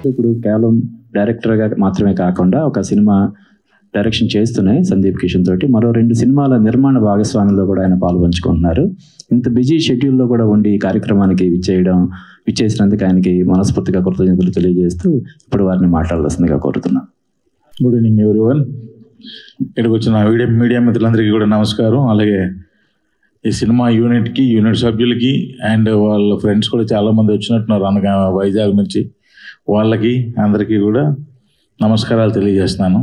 ఇప్పుడు కేవలం డైరెక్టర్గా మాత్రమే కాకుండా ఒక సినిమా డైరెక్షన్ చేస్తున్నాయి సందీప్ కిషన్ తోటి, మరో 2 సినిమాల నిర్మాణ భాగస్వామ్యంలో కూడా ఆయన పాల్పంచుకుంటున్నారు. ఇంత బిజీ షెడ్యూల్లో కూడా ఉండి ఈ కార్యక్రమానికి విచ్చేసినందుకు ఆయనకి మనస్ఫూర్తిగా కృతజ్ఞతలు తెలియజేస్తూ ఇప్పుడు వారిని మాట్లాడాల్సిందిగా కోరుతున్నాను. Good evening everyone. ఇక్కడికి వచ్చిన మీడియా మిత్రులందరికీ కూడా నమస్కారం. అలాగే ఈ సినిమా యూనిట్ సభ్యులకి అండ్ వాళ్ళ ఫ్రెండ్స్ కూడా చాలామంది వచ్చినట్టున్నారు అనగా వైజాగ్ నుంచి, వాళ్ళకి అందరికీ కూడా నమస్కారాలు తెలియజేస్తున్నాను.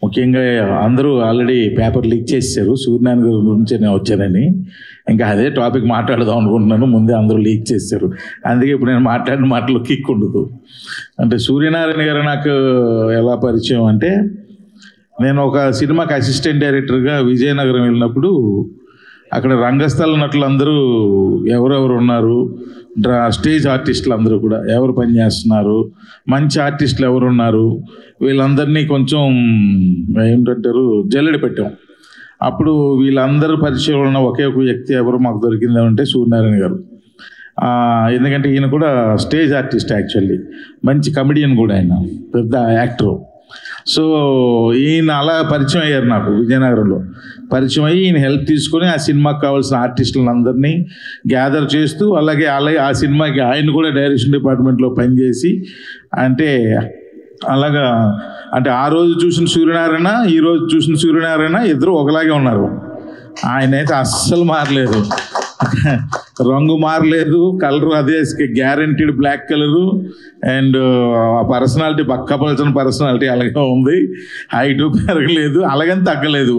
ముఖ్యంగా అందరూ ఆల్రెడీ పేపర్ లీక్ చేశారు సూర్యనారాయణ గారి గురించి నేను వచ్చానని, ఇంకా అదే టాపిక్ మాట్లాడదాం అనుకుంటున్నాను. ముందే అందరూ లీక్ చేశారు, అందుకే ఇప్పుడు నేను మాట్లాడిన మాటలు కిక్ ఉండదు. అంటే సూర్యనారాయణ గారు నాకు ఎలా పరిచయం అంటే, నేను ఒక సినిమాకి అసిస్టెంట్ డైరెక్టర్గా విజయనగరం వెళ్ళినప్పుడు అక్కడ రంగస్థల నటులందరూ ఎవరెవరు ఉన్నారు, స్టేజ్ ఆర్టిస్టులు అందరూ కూడా ఎవరు పనిచేస్తున్నారు, మంచి ఆర్టిస్టులు ఎవరున్నారు, వీళ్ళందరినీ కొంచెం ఏంటంటారు జల్లెడ పెట్టాం. అప్పుడు వీళ్ళందరూ పరిచయం ఉన్న ఒకే ఒక వ్యక్తి ఎవరు మాకు దొరికిందంటే సూర్యనారాయణ గారు. ఎందుకంటే ఈయన కూడా స్టేజ్ ఆర్టిస్ట్, యాక్చువల్లీ మంచి కమెడియన్ కూడా, ఆయన పెద్ద యాక్టరు. సో ఈయన అలా పరిచయం అయ్యారు నాకు విజయనగరంలో. పరిచయం అయ్యి ఈయన హెల్ప్ తీసుకొని ఆ సినిమాకి కావాల్సిన ఆర్టిస్టులను అందరినీ గ్యాదర్ చేస్తూ, అలాగే ఆ సినిమాకి ఆయన కూడా డైరెక్షన్ డిపార్ట్మెంట్లో పనిచేసి, అంటే అలాగా అంటే ఆ రోజు చూసిన సూర్యనారాయణ ఈ రోజు చూసిన సూర్యనారాయణ ఇద్దరు ఒకలాగే ఉన్నారు. ఆయన అయితే అస్సలు మారలేదు, రంగు మారలేదు, కలరు అదే guaranteed black colour, and personality బక్కపలసిన పర్సనాలిటీ అలాగే ఉంది. హైట్ పెరగలేదు, అలాగని తగ్గలేదు,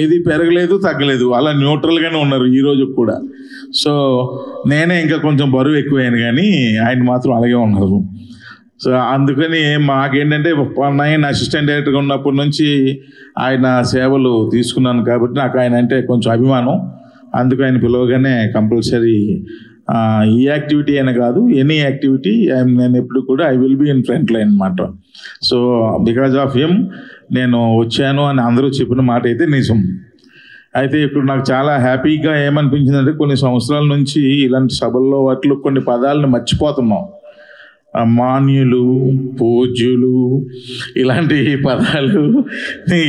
ఏది పెరగలేదు తగ్గలేదు, అలా న్యూట్రల్గానే ఉన్నారు ఈ రోజు కూడా. సో నేనే ఇంకా కొంచెం బరువు ఎక్కువైన కానీ ఆయన మాత్రం అలాగే ఉన్నారు. సో అందుకని మాకేంటంటే నేను అసిస్టెంట్ డైరెక్టర్గా ఉన్నప్పటి నుంచి ఆయన సేవలు తీసుకున్నాను కాబట్టి నాకు ఆయన అంటే కొంచెం అభిమానం. అందుకు ఆయన పిలవగానే కంపల్సరీ ఈ యాక్టివిటీ అయినా కాదు, ఎనీ యాక్టివిటీ నేను ఎప్పుడు కూడా I will be in front line అన్నమాట. సో బికాజ్ ఆఫ్ హిమ్ నేను వచ్చాను అని అందరూ చెప్పిన మాట అయితే నిజం. అయితే ఇప్పుడు నాకు చాలా హ్యాపీగా ఏమనిపించిందంటే, కొన్ని సంవత్సరాల నుంచి ఇలాంటి సభల్లో వాటిలో కొన్ని పదాలను మర్చిపోతున్నాం. మాన్యులు, పూజ్యులు, ఇలాంటి పదాలు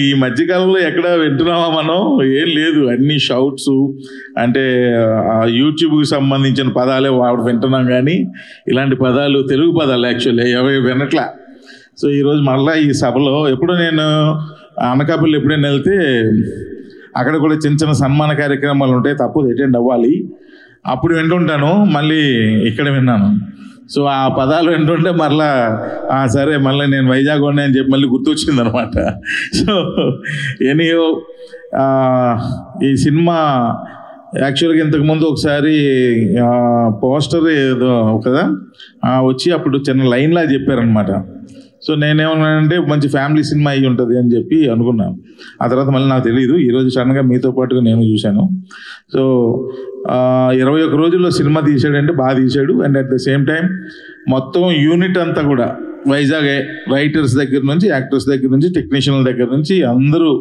ఈ మధ్యకాలంలో ఎక్కడ వింటున్నామా మనం? ఏం లేదు, అన్ని షౌట్స్, అంటే యూట్యూబ్కి సంబంధించిన పదాలే వింటున్నాం కానీ ఇలాంటి పదాలు, తెలుగు పదాలు యాక్చువల్లీ అవి వినట్లా. సో ఈరోజు మళ్ళీ ఈ సభలో ఎప్పుడో నేను అనకాపల్లి ఎప్పుడైనా వెళ్తే అక్కడ కూడా చిన్న చిన్న సన్మాన కార్యక్రమాలు ఉంటాయి, తప్పదు అటెండ్ అవ్వాలి, అప్పుడు వింటుంటాను. మళ్ళీ ఇక్కడ విన్నాను. సో ఆ పదాలు వింటుంటే మరలా సరే మళ్ళీ నేను వైజాగ్ ఉన్నాయని చెప్పి మళ్ళీ గుర్తొచ్చింది అనమాట. సో ఎనీయో ఈ సినిమా యాక్చువల్గా ఇంతకుముందు ఒకసారి పోస్టర్ ఏదో కదా వచ్చి అప్పుడు చిన్న లైన్లా చెప్పారనమాట. సో నేనేమన్నానంటే మంచి ఫ్యామిలీ సినిమా అయ్యి ఉంటుంది అని చెప్పి అనుకున్నాను. ఆ తర్వాత మళ్ళీ నాకు తెలియదు, ఈరోజు సడన్గా మీతో పాటుగా నేను చూశాను. సో 21 రోజుల్లో సినిమా తీసాడంటే బాగా తీశాడు. And at the same time మొత్తం యూనిట్ అంతా కూడా వైజాగే, రైటర్స్ దగ్గర నుంచి, యాక్టర్స్ దగ్గర నుంచి, టెక్నీషియన్ల దగ్గర నుంచి అందరూ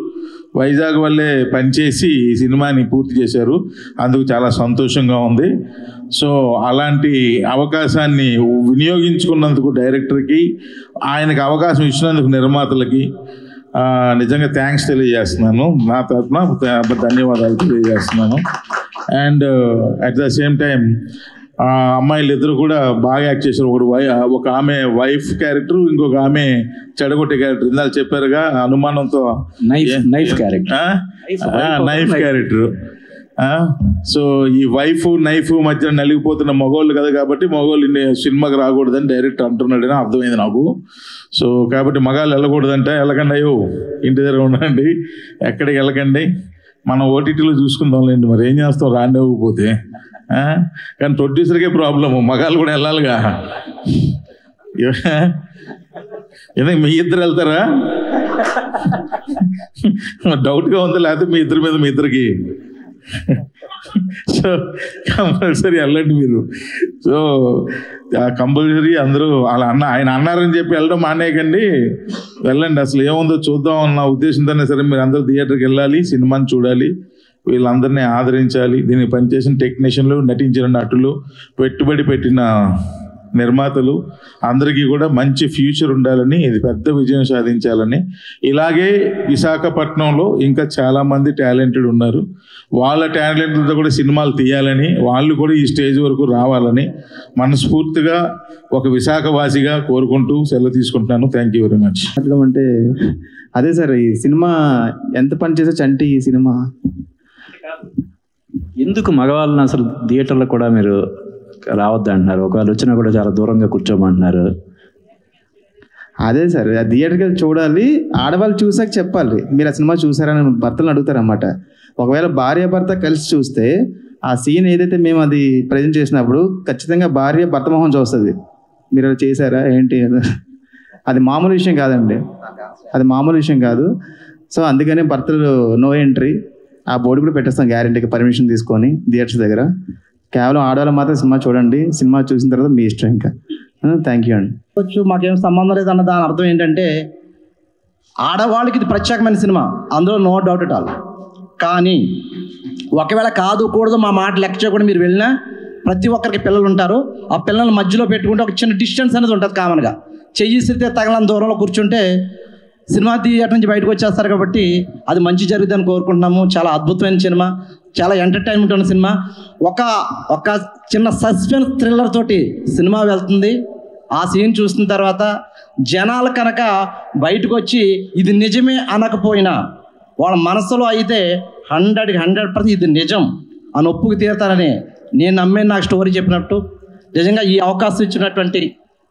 వైజాగ్ వల్లే పనిచేసి ఈ సినిమాని పూర్తి చేశారు. అందుకు చాలా సంతోషంగా ఉంది. సో అలాంటి అవకాశాన్ని వినియోగించుకున్నందుకు డైరెక్టర్కి, ఆయనకు అవకాశం ఇచ్చినందుకు నిర్మాతలకి నిజంగా థ్యాంక్స్ తెలియజేస్తున్నాను. నా తరఫున ధన్యవాదాలు తెలియజేస్తున్నాను. And at the same time అమ్మాయిలు ఇద్దరు కూడా బాగా యాక్ట్ చేశారు. ఒక ఆమె వైఫ్ క్యారెక్టర్, ఇంకొక ఆమె చెడగొట్టే క్యారెక్టర్. ఇందాక చెప్పారుగా అనుమానంతో నైఫ్ క్యారెక్టర్. సో ఈ వైఫ్ నైఫ్ మధ్య నలిగిపోతున్న మగవాళ్ళు కదా, కాబట్టి మగవాళ్ళు సినిమాకి రాకూడదని డైరెక్ట్ అంటున్నాడని అర్థమైంది నాకు. సో కాబట్టి మగాళ్ళు వెళ్ళకూడదంటే వెళ్ళకండి, అయ్యో ఇంటి దగ్గర ఉండండి, ఎక్కడికి వెళ్ళకండి, మనం ఓటీటీలో చూసుకుందాంలేండి, మరి ఏం చేస్తాం రానివ్వకపోతే. కానీ ప్రొడ్యూసర్కే ప్రాబ్లము, మగాళ్ళు కూడా వెళ్ళాలిగా. ఎందుకు మీ ఇద్దరు వెళ్తారా? డౌట్గా ఉంది, లేకపోతే మీ ఇద్దరి మీద మీ ఇద్దరికి. సో కంపల్సరీ వెళ్ళండి మీరు. సో కంపల్సరీ అందరూ అలా ఆయన అన్నారని చెప్పి వెళ్ళడం మానేయకండి, వెళ్ళండి. అసలు ఏముందో చూద్దాం అన్న ఉద్దేశంతోనే సరే మీరు అందరూ థియేటర్కి వెళ్ళాలి, సినిమాని చూడాలి, వీళ్ళందరినీ ఆదరించాలి. దీన్ని పనిచేసిన టెక్నీషియన్లు, నటించిన నటులు, పెట్టుబడి పెట్టిన నిర్మాతలు అందరికీ కూడా మంచి ఫ్యూచర్ ఉండాలని, ఇది పెద్ద విజయం సాధించాలని, ఇలాగే విశాఖపట్నంలో ఇంకా చాలామంది టాలెంటెడ్ ఉన్నారు, వాళ్ళ టాలెంట్తో కూడా సినిమాలు తీయాలని, వాళ్ళు కూడా ఈ స్టేజ్ వరకు రావాలని మనస్ఫూర్తిగా ఒక విశాఖవాసిగా కోరుకుంటూ సెలవు తీసుకుంటున్నాను. Thank you very much. అంటే అదే సార్, ఈ సినిమా ఎంత పని చేసే చంటి ఈ సినిమా ఎందుకు మగవాళ్ళని అసలు థియేటర్లో కూడా మీరు రావద్దు అంటున్నారు, ఒకవేళ వచ్చినా కూడా చాలా దూరంగా కూర్చోమంటున్నారు? అదే సార్, ఆ థియేటర్కి వెళ్ళి చూడాలి, ఆడవాళ్ళు చూసాక చెప్పాలి మీరు ఆ సినిమా చూసారని భర్తలను అడుగుతారన్నమాట. ఒకవేళ భార్య భర్త కలిసి చూస్తే ఆ సీన్ ఏదైతే మేము అది ప్రజెంట్ చేసినప్పుడు ఖచ్చితంగా భార్య భర్త మొహం చూస్తుంది, మీరు అది చేశారా ఏంటి, అది మామూలు విషయం కాదండి, అది మామూలు విషయం కాదు. సో అందుకనే భర్తలు నో ఎంట్రీ ఆ బోర్డు కూడా పెట్టేస్తాం గ్యారెంటీకి పర్మిషన్ తీసుకొని థియేటర్స్ దగ్గర. కేవలం ఆడవాళ్ళు మాత్రం సినిమా చూడండి, సినిమా చూసిన తర్వాత మీ ఇష్టం. ఇంకా థ్యాంక్ యూ అండి. మాకేం సంబంధం లేదన్న దాని అర్థం ఏంటంటే ఆడవాళ్ళకి ఇది ప్రత్యేకమైన సినిమా, అందులో నో డౌట్ ఎట్ ఆల్. కానీ ఒకవేళ కాదు కూడదు మా మాట లెక్క చేయకుండా మీరు వెళ్ళినా ప్రతి ఒక్కరికి పిల్లలు ఉంటారు, ఆ పిల్లల్ని మధ్యలో పెట్టుకుంటే ఒక చిన్న డిస్టెన్స్ అనేది ఉంటుంది కామన్గా. చెయ్యి సిరితే తగలని దూరంలో కూర్చుంటే సినిమా థియేటర్ నుంచి బయటకు వచ్చేస్తారు. కాబట్టి అది మంచి జరుగుతుందని కోరుకుంటున్నాము. చాలా అద్భుతమైన సినిమా, చాలా ఎంటర్టైన్మెంట్ ఉన్న సినిమా. ఒక చిన్న సస్పెన్స్ థ్రిల్లర్ తోటి సినిమా వెళ్తుంది. ఆ సీన్ చూసిన తర్వాత జనాలు కనుక బయటకు వచ్చి ఇది నిజమే అనకపోయినా వాళ్ళ మనసులో అయితే 100% ఇది నిజం అని ఒప్పుకు తీరుతారని నేను నమ్మే నాకు స్టోరీ చెప్పినట్టు. నిజంగా ఈ అవకాశం ఇచ్చినటువంటి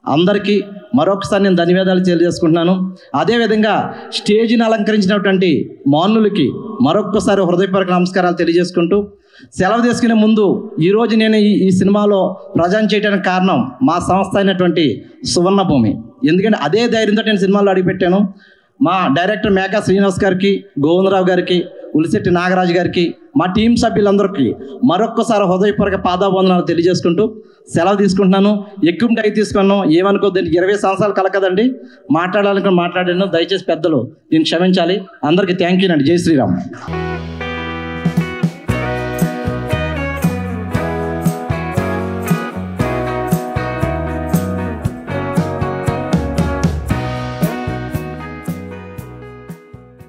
అందరికీ మరొకసారి నేను ధన్యవాదాలు తెలియజేసుకుంటున్నాను. అదేవిధంగా స్టేజ్ని అలంకరించినటువంటి మాన్యులకి మరొక్కసారి హృదయపూర్వక నమస్కారాలు తెలియజేసుకుంటూ సెలవు తీసుకునే ముందు ఈరోజు నేను ఈ సినిమాలో ప్రజెంట్ చేయడానికి కారణం మా సంస్థ అయినటువంటి సువర్ణభూమి. ఎందుకంటే అదే ధైర్యంతో నేను సినిమాలో అడిగిపెట్టాను. మా డైరెక్టర్ మేకా శ్రీనివాస్ గారికి, గోవిందరావు గారికి, ఉలిశెట్టి నాగరాజు గారికి, మా టీం సభ్యులందరికీ మరొక్కసారి హృదయపూర్వక పాదాబంధనాలు తెలియజేసుకుంటూ సెలవు తీసుకుంటున్నాను. ఎక్కువ టైం తీసుకున్నాను, ఏమనుకోద్దండి, 20 సంవత్సరాలు కలకదండి, మాట్లాడాలని మాట్లాడాను. దయచేసి పెద్దలు దీన్ని క్షమించాలి. అందరికీ థ్యాంక్ యూ అండి. జై శ్రీరామ్.